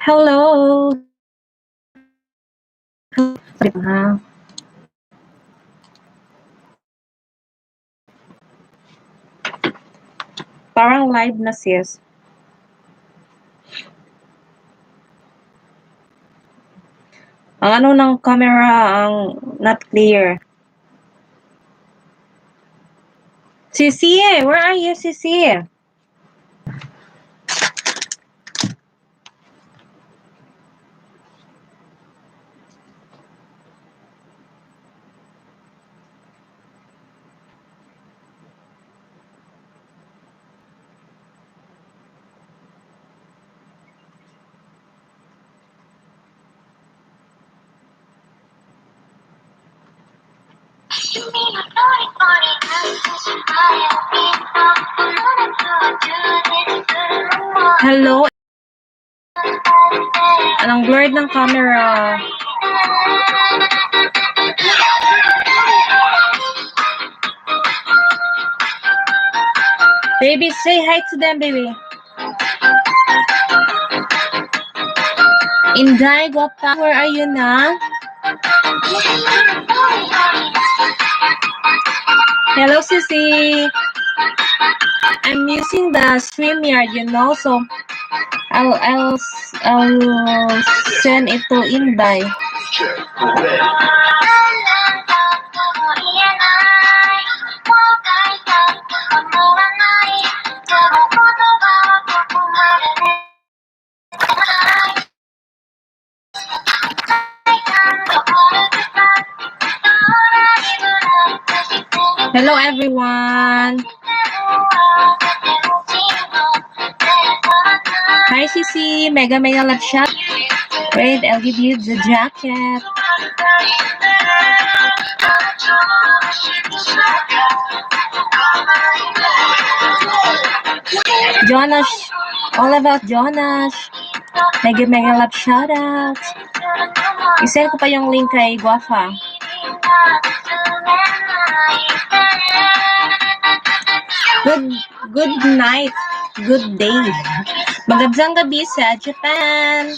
Hello. Ha? Parang live na sis. Ang ano ng camera ang not clear. Sisi, where are you, Sisi? Hello. Anong blurred ng camera? Baby, say hi to them, baby. Inday, Guapa, where are you na? Hello, Sisi. I'm using the StreamYard, you know, so I'll send it to Inday. Hello, everyone. Hi, Sisi. Mega love shot. Wait, I'll give you the jacket. Jonas, all about Jonas. Mega love shout out. I-send ko pa yung link kay Guafa. Good night. Good day. Magandang gabi sa Japan.